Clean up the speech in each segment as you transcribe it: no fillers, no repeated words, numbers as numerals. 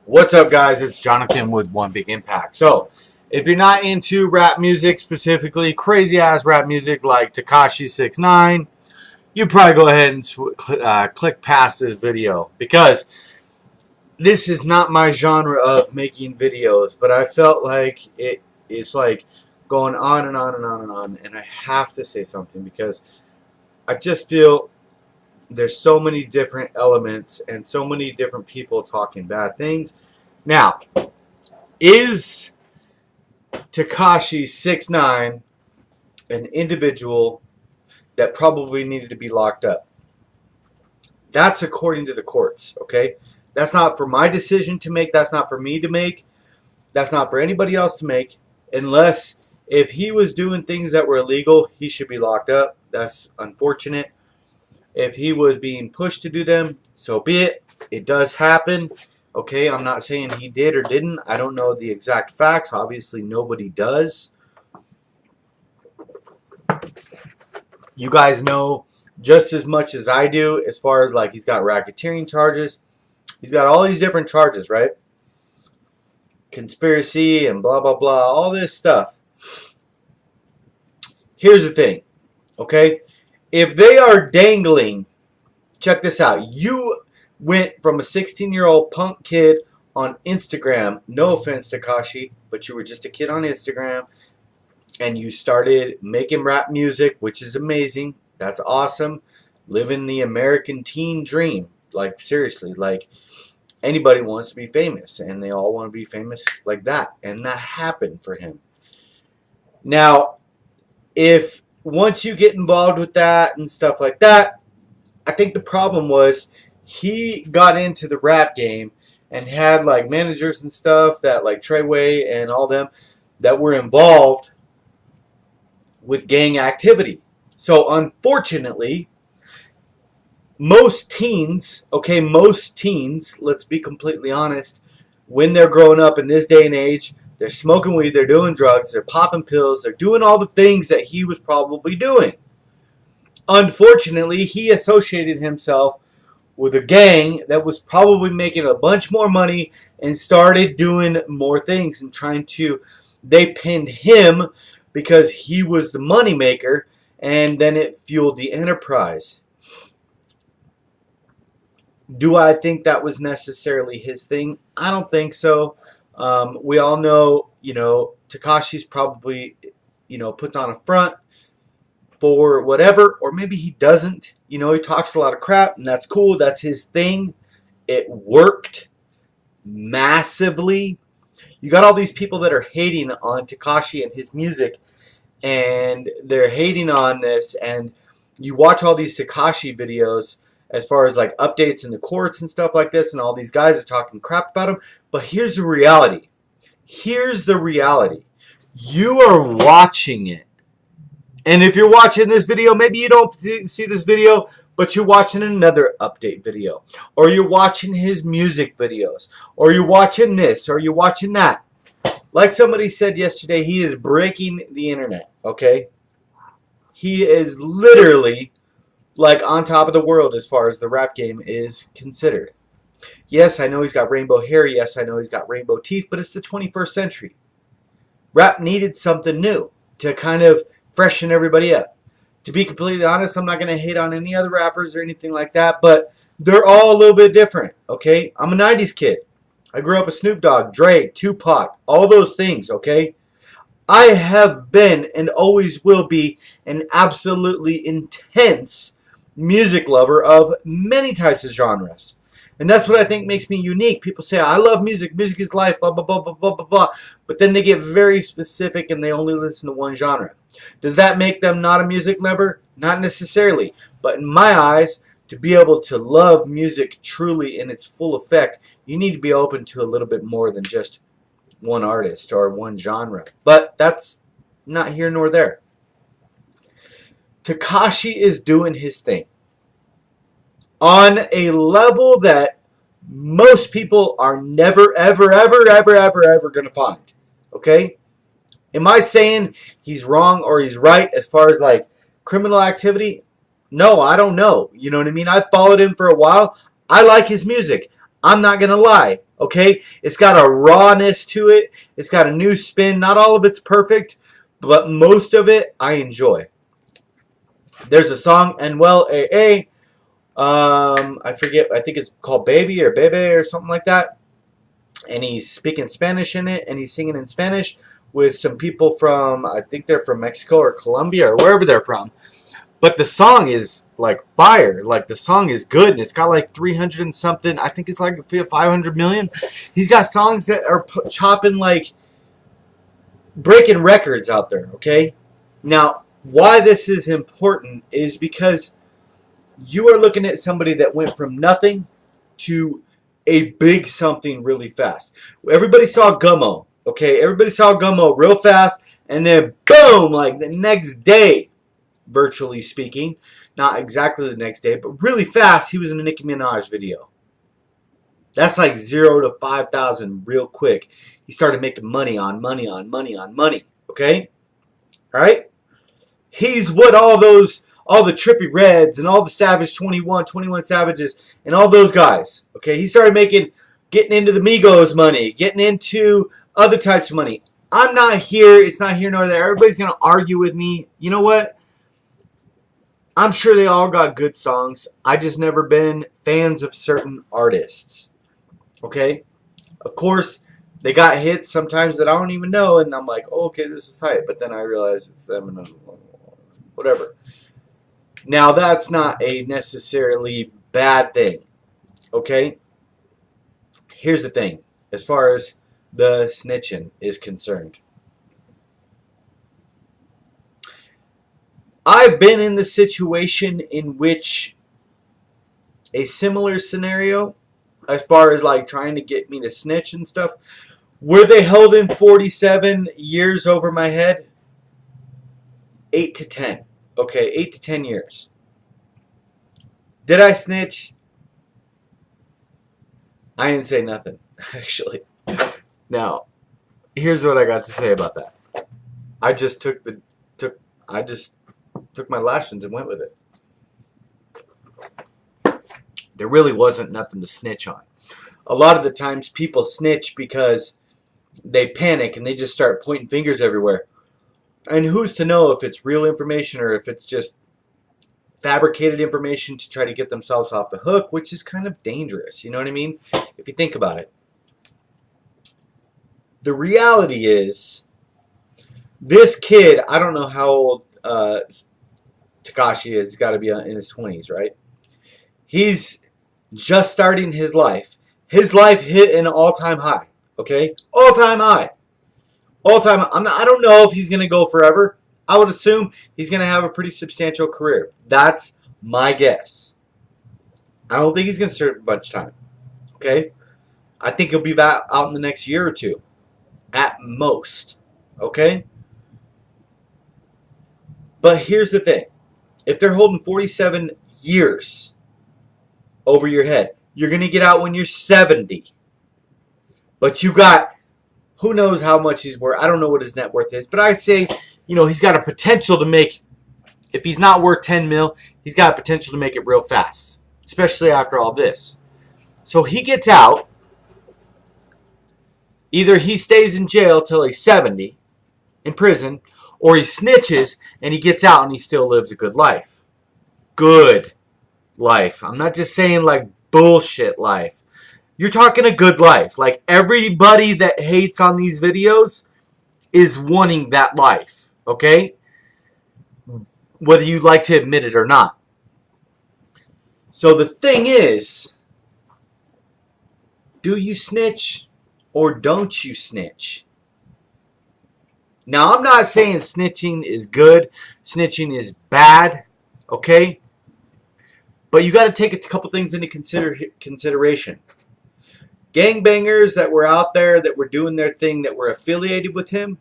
What's up, guys? It's Jonathan with One Big Impact. So, if you're not into rap music specifically, crazy ass rap music like Tekashi 69, you probably go ahead and click past this video because this is not my genre of making videos. But I felt like it's like going on and on and on and on, and I have to say something because I just feel there's so many different elements and so many different people talking bad things. Now, is Tekashi 69 an individual that probably needed to be locked up? That's according to the courts, okay? That's not for my decision to make. That's not for me to make. That's not for anybody else to make. Unless if he was doing things that were illegal, he should be locked up. That's unfortunate. If he was being pushed to do them, so be it. It does happen. Okay, I'm not saying he did or didn't. I don't know the exact facts. Obviously, nobody does. You guys know just as much as I do as far as like he's got racketeering charges. He's got all these different charges, right? Conspiracy and blah, blah, blah. All this stuff. Here's the thing, okay? If they are dangling, check this out. You went from a 16-year-old punk kid on Instagram, no offense Tekashi, but you were just a kid on Instagram, and you started making rap music, which is amazing. That's awesome. Living the American teen dream. Like, seriously, like, anybody wants to be famous, and they all want to be famous like that, and that happened for him. Now, if once you get involved with that and stuff like that, I think the problem was he got into the rap game and had like managers and stuff that like Treyway and all them that were involved with gang activity. So unfortunately, most teens, let's be completely honest, when they're growing up in this day and age, they're smoking weed, they're doing drugs, they're popping pills, they're doing all the things that he was probably doing. Unfortunately, he associated himself with a gang that was probably making a bunch more money and started doing more things and they pinned him because he was the money maker, and then it fueled the enterprise. Do I think that was necessarily his thing? I don't think so. We all know, Tekashi's probably, puts on a front for whatever, or maybe he doesn't. He talks a lot of crap, and that's cool. That's his thing. It worked massively. You got all these people that are hating on Tekashi and his music, and they're hating on this, and you watch all these Tekashi videos as far as like updates in the courts and stuff like this, and all these guys are talking crap about him. But here's the reality. Here's the reality. You are watching it. And if you're watching this video, maybe you don't see this video, but you're watching another update video. Or you're watching his music videos. Or you're watching this. Or you're watching that. Like somebody said yesterday, he is breaking the internet. Okay? He is literally like on top of the world as far as the rap game is considered. Yes, I know he's got rainbow hair. Yes, I know he's got rainbow teeth. But it's the 21st century. Rap needed something new to kind of freshen everybody up. To be completely honest, I'm not going to hate on any other rappers or anything like that. But they're all a little bit different. Okay? I'm a 90s kid. I grew up with Snoop Dogg, Dre, Tupac. All those things. Okay? I have been and always will be an absolutely intense music lover of many types of genres. And that's what I think makes me unique. People say, I love music. Music is life, blah, blah, blah, blah, blah, blah, blah. But then they get very specific and they only listen to one genre. Does that make them not a music lover? Not necessarily. But in my eyes, to be able to love music truly in its full effect, you need to be open to a little bit more than just one artist or one genre. But that's not here nor there. Tekashi is doing his thing on a level that most people are never, ever, ever, ever, ever, ever going to find. Okay? Am I saying he's wrong or he's right as far as like criminal activity? No, I don't know. You know what I mean? I've followed him for a while. I like his music. I'm not going to lie, okay? It's got a rawness to it. It's got a new spin. Not all of it's perfect, but most of it I enjoy. There's a song, and well, I forget, I think it's called Baby or Bebe or something like that. And he's speaking Spanish in it, and he's singing in Spanish with some people from, I think they're from Mexico or Colombia or wherever they're from. But the song is like fire. Like the song is good, and it's got like 300 and something. I think it's like 500 million. He's got songs that are chopping like breaking records out there. Okay, now why this is important is because you are looking at somebody that went from nothing to a big something really fast. Everybody saw Gummo. Okay, everybody saw Gummo real fast, and then boom, like the next day. Virtually speaking, not exactly the next day, but really fast, he was in a Nicki Minaj video. That's like 0 to 5,000 real quick. He started making money on money on money on money. Okay, all right. He's what all the Trippie Reds and all the Savage 21 Savages, and all those guys. Okay, he started getting into the Migos money, getting into other types of money. I'm not here. It's not here nor there. Everybody's gonna argue with me. You know what? I'm sure they all got good songs. I just never been fans of certain artists. Okay? Of course, they got hits sometimes that I don't even know, and I'm like, oh, okay, this is tight. But then I realize it's them and whatever. Now, that's not a necessarily bad thing. Okay? Here's the thing. As far as the snitching is concerned. I've been in the situation in which a similar scenario, as far as like trying to get me to snitch and stuff, were they held in 47 years over my head? 8 to 10. Okay, 8 to 10 years. Did I snitch? I didn't say nothing, actually. Now, here's what I got to say about that. I just took my lashings and went with it. There really wasn't nothing to snitch on. A lot of the times people snitch because they panic and they just start pointing fingers everywhere. And who's to know if it's real information or if it's just fabricated information to try to get themselves off the hook, which is kind of dangerous. You know what I mean? If you think about it. The reality is, this kid, I don't know how old Tekashi is. He's got to be in his 20s, right? He's just starting his life. His life hit an all-time high, okay? All-time high. All-time. I don't know if he's going to go forever. I would assume he's going to have a pretty substantial career. That's my guess. I don't think he's going to serve a bunch of time, okay? I think he'll be back out in the next year or two, at most, okay? But here's the thing. If they're holding 47 years over your head, you're going to get out when you're 70. But you got, who knows how much he's worth. I don't know what his net worth is. But I'd say, you know, he's got a potential to make, if he's not worth 10 mil, he's got a potential to make it real fast. Especially after all this. So he gets out. Either he stays in jail till he's 70, in prison, or he snitches and he gets out and he still lives a good life. Good life. I'm not just saying like bullshit life. You're talking a good life. Like everybody that hates on these videos is wanting that life. Okay? Whether you'd like to admit it or not. So the thing is, do you snitch or don't you snitch? Now, I'm not saying snitching is good. Snitching is bad. Okay? But you got to take a couple things into consideration. Gangbangers that were out there, that were doing their thing, that were affiliated with him,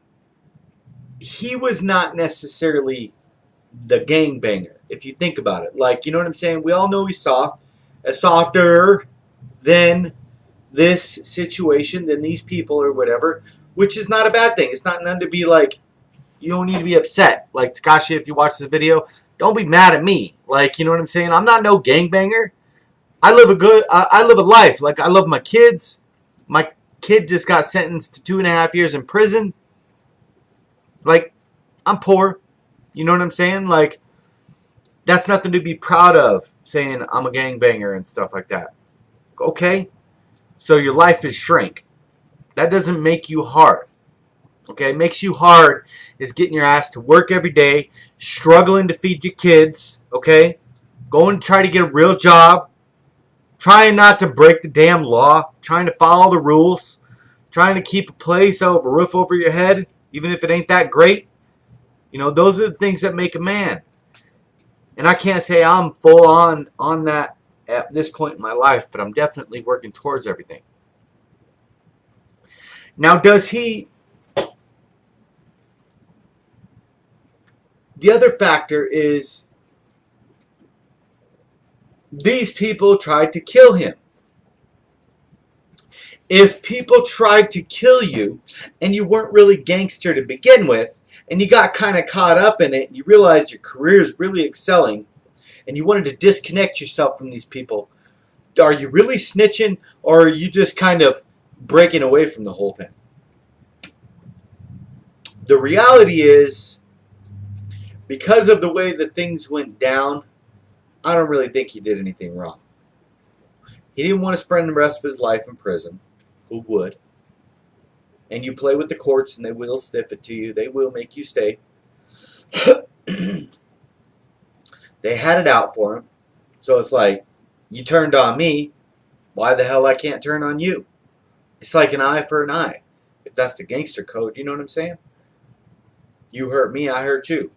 he was not necessarily the gangbanger, if you think about it. Like, you know what I'm saying? We all know he's soft. Softer than this situation, than these people or whatever. Which is not a bad thing. It's not none to be like, you don't need to be upset. Like, Tekashi, if you watch this video, don't be mad at me. Like, you know what I'm saying? I'm not no gangbanger. I live a life. Like, I love my kids. My kid just got sentenced to 2.5 years in prison. Like, I'm poor. You know what I'm saying? Like, that's nothing to be proud of, saying I'm a gangbanger and stuff like that. Okay? So your life is shrink. That doesn't make you hard. Okay? It makes you hard is getting your ass to work every day, struggling to feed your kids. Okay? Going to try to get a real job. Trying not to break the damn law. Trying to follow the rules. Trying to keep a place over a roof over your head, even if it ain't that great. You know, those are the things that make a man. And I can't say I'm full on that at this point in my life, but I'm definitely working towards everything. Now, does he... The other factor is these people tried to kill him. If people tried to kill you and you weren't really gangster to begin with, and you got kind of caught up in it, and you realized your career is really excelling, and you wanted to disconnect yourself from these people, are you really snitching, or are you just kind of breaking away from the whole thing? The reality is, because of the way that things went down, I don't really think he did anything wrong. He didn't want to spend the rest of his life in prison. Who would? And you play with the courts and they will stiff it to you. They will make you stay. They had it out for him. So it's like, you turned on me. Why the hell I can't turn on you? It's like an eye for an eye. If that's the gangster code, you know what I'm saying? You hurt me, I hurt you.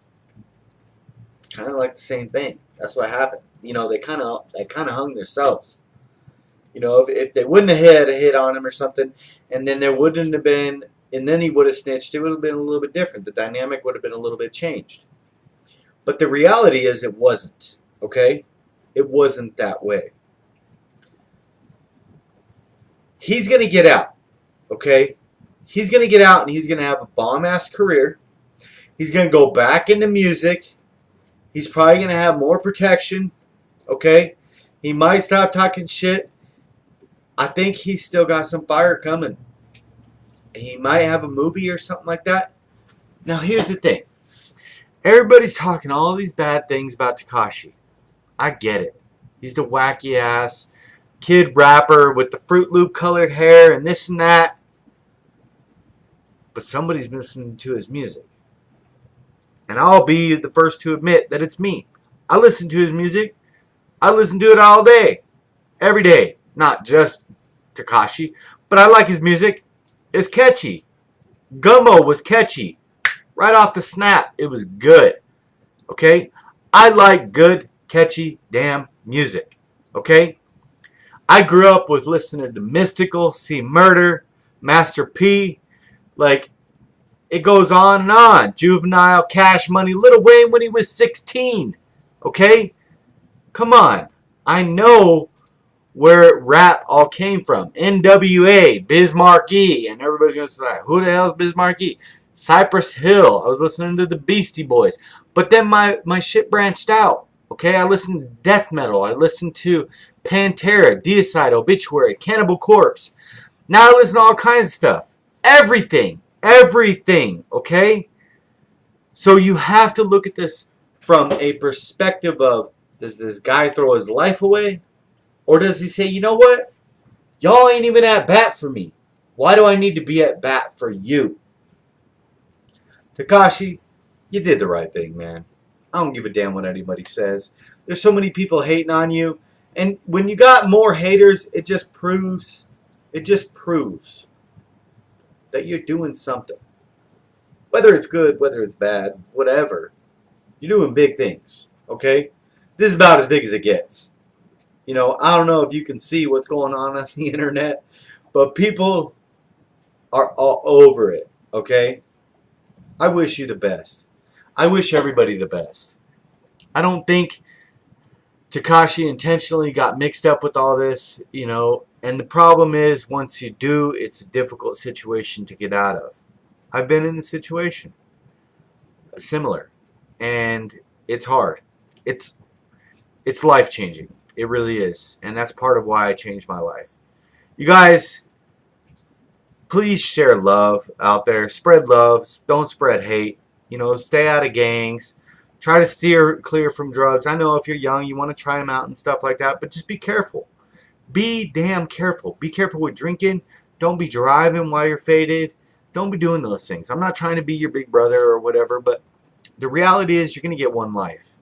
Kind of like the same thing. That's what happened. You know, they kind of hung themselves. You know, if they wouldn't have had a hit on him or something, and then there wouldn't have been, and then he would have snitched, it would have been a little bit different. The dynamic would have been a little bit changed. But the reality is it wasn't, okay? It wasn't that way. He's going to get out, okay? He's going to get out and he's going to have a bomb-ass career. He's going to go back into music. He's probably going to have more protection, okay? He might stop talking shit. I think he's still got some fire coming. He might have a movie or something like that. Now, here's the thing. Everybody's talking all these bad things about Tekashi. I get it. He's the wacky ass kid rapper with the Fruit Loop colored hair and this and that. But somebody's listening to his music. And I'll be the first to admit that it's me. I listen to his music. I listen to it all day. Every day. Not just Tekashi. But I like his music. It's catchy. Gummo was catchy. Right off the snap. It was good. Okay? I like good, catchy, damn music. Okay? I grew up with listening to Mystical, C Murder, Master P. Like, it goes on and on. Juvenile, Cash Money, Lil Wayne when he was 16. Okay? Come on. I know where rap all came from. NWA, Biz Markie, and everybody's going to say, who the hell is Biz Markie? Cypress Hill. I was listening to the Beastie Boys. But then my shit branched out. Okay? I listened to death metal. I listened to Pantera, Deicide, Obituary, Cannibal Corpse. Now I listen to all kinds of stuff. Everything. Everything. Okay? So you have to look at this from a perspective of, does this guy throw his life away? Or does he say, you know what? Y'all ain't even at bat for me. Why do I need to be at bat for you? Tekashi, you did the right thing, man. I don't give a damn what anybody says. There's so many people hating on you. And when you got more haters, it just proves that you're doing something. Whether it's good, whether it's bad, whatever. You're doing big things, okay? This is about as big as it gets. You know, I don't know if you can see what's going on the internet, but people are all over it, okay? I wish you the best. I wish everybody the best. I don't think Tekashi intentionally got mixed up with all this, you know, and the problem is once you do, it's a difficult situation to get out of. I've been in the situation similar, and it's hard. It's life-changing. It really is. And that's part of why I changed my life. You guys, please share love out there. Spread love. Don't spread hate. You know, stay out of gangs. Try to steer clear from drugs. I know if you're young, you want to try them out and stuff like that, but just be careful. Be damn careful. Be careful with drinking. Don't be driving while you're faded. Don't be doing those things. I'm not trying to be your big brother or whatever, but the reality is you're going to get one life.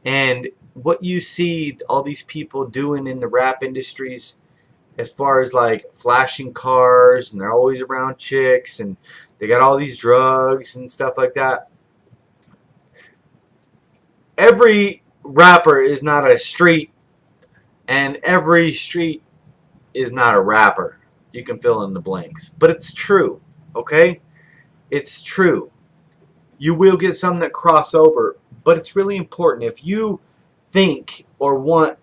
And what you see all these people doing in the rap industries, as far as like flashing cars, and they're always around chicks, and they got all these drugs and stuff like that. Every rapper is not a street, and every street is not a rapper. You can fill in the blanks. But it's true, okay? It's true. You will get some that cross over, but it's really important. If you think or want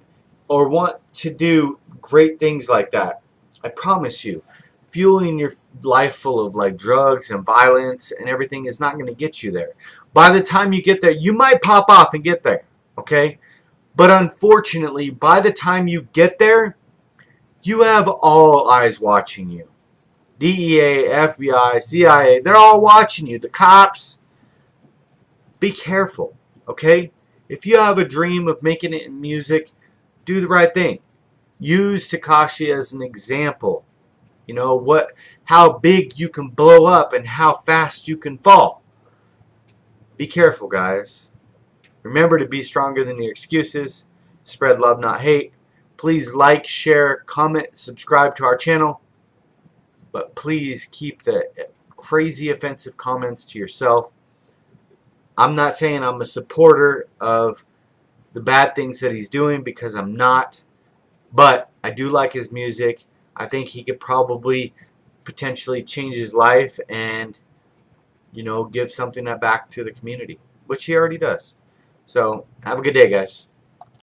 to do great things like that, I promise you, fueling your life full of like drugs and violence and everything is not going to get you there. By the time you get there, you might pop off and get there, okay? But unfortunately, by the time you get there, you have all eyes watching you. DEA, FBI, CIA, they're all watching you. The cops. Be careful, okay? If you have a dream of making it in music, do the right thing. Use Tekashi as an example. You know how big you can blow up and how fast you can fall. Be careful, guys. Remember to be stronger than your excuses. Spread love, not hate. Please like, share, comment, subscribe to our channel. But please keep the crazy offensive comments to yourself. I'm not saying I'm a supporter of the bad things that he's doing, because I'm not. But I do like his music. I think he could probably potentially change his life and, you know, give something back to the community, which he already does. So have a good day, guys.